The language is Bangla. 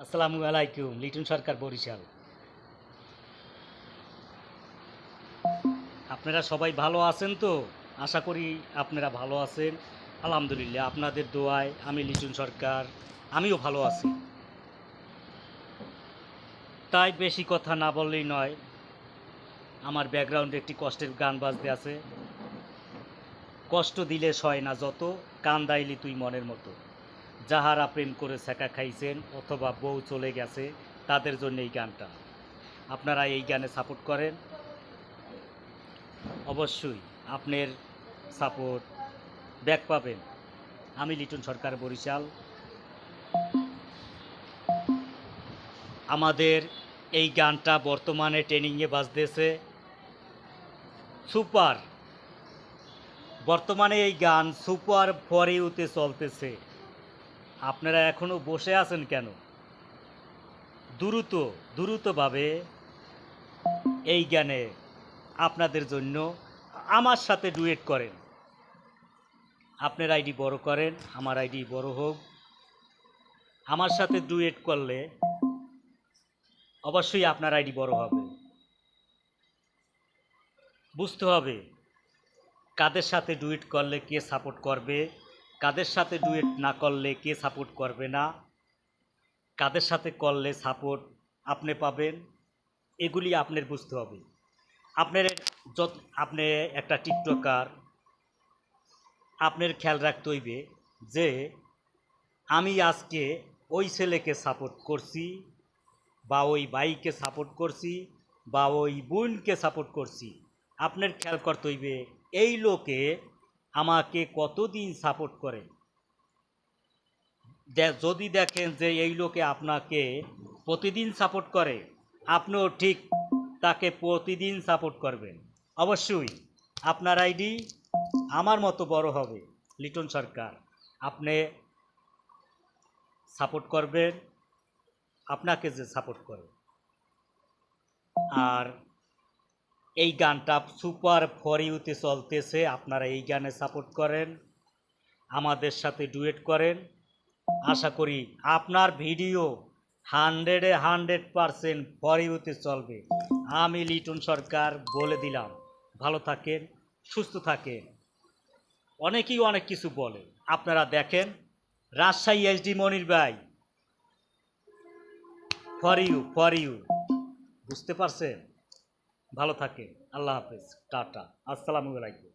আসসালামু আলাইকুম। লিটন সরকার, বরিশাল। আপনারা সবাই ভালো আছেন তো? আশা করি আপনারা ভালো আছেন। আলহামদুলিল্লাহ, আপনাদের দোয়ায় আমি লিটন সরকার, আমিও ভালো আছি। তাই বেশি কথা না বললেই নয়। আমার ব্যাকগ্রাউন্ডে একটি কষ্টের গান বাজতে আছে। কষ্ট দিলে সয় না যত, কান্দাইলি তুই মনের মতো। যাহারা প্রেম করে ছ্যাঁকা খাইছেন অথবা বউ চলে গেছে, তাদের জন্য এই গানটা। আপনারা এই গানে সাপোর্ট করেন। অবশ্যই আপনার সাপোর্ট ব্যাক পাবেন। আমি লিটন সরকার, বরিশাল। আমাদের এই গানটা বর্তমানে ট্রেনিংয়ে বাজতেছে সুপার। বর্তমানে এই গান সুপার ফর ইউতে চলতেছে। আপনারা এখনও বসে আছেন কেন? দ্রুতভাবে এই গানে আপনাদের জন্য আমার সাথে ডুয়েট করেন। আপনার আইডি বড় করেন, আমার আইডি বড় হোক। আমার সাথে ডুয়েট করলে অবশ্যই আপনার আইডি বড় হবে। বুঝতে হবে কাদের সাথে ডুয়েট করলে কে সাপোর্ট করবে, কাদের সাথে ডুয়েট না করলে কে সাপোর্ট করবে না, কাদের সাথে করলে সাপোর্ট আপনি পাবেন, এগুলি আপনার বুঝতে হবে। আপনার যত আপনি একটা টিকটকার, আপনার খেয়াল রাখতে হইবে যে আমি আজকে ওই ছেলেকে সাপোর্ট করছি, বা ওই ভাইকে সাপোর্ট করছি, বা ওই বোনকে সাপোর্ট করছি। আপনার খেয়াল করতে হইবে এই লোকে আমাকে কতদিন সাপোর্ট করে। যদি দেখেন যে এই লোকে আপনাকে প্রতিদিন সাপোর্ট করে, আপনিও ঠিক তাকে প্রতিদিন সাপোর্ট করবেন। অবশ্যই আপনার আইডি আমার মতো বড় হবে। লিটন সরকার, আপনি সাপোর্ট করবেন আপনাকে যে সাপোর্ট করে। আর এই গানটা সুপার ফর ইউতে চলতেছে। আপনারা এই গানে সাপোর্ট করেন, আমাদের সাথে ডুয়েট করেন। আশা করি আপনার ভিডিও 100% ফর ইউতে চলবে। আমি লিটন সরকার বলে দিলাম। ভালো থাকেন, সুস্থ থাকেন। অনেকেই অনেক কিছু বলে, আপনারা দেখেন। রাজশাহী এসডি মনির ভাই, ফর ইউ। বুঝতে পারছেন? ভালো থাকেন। আল্লাহ হাফেজ, টাটা, আসসালামু আলাইকুম।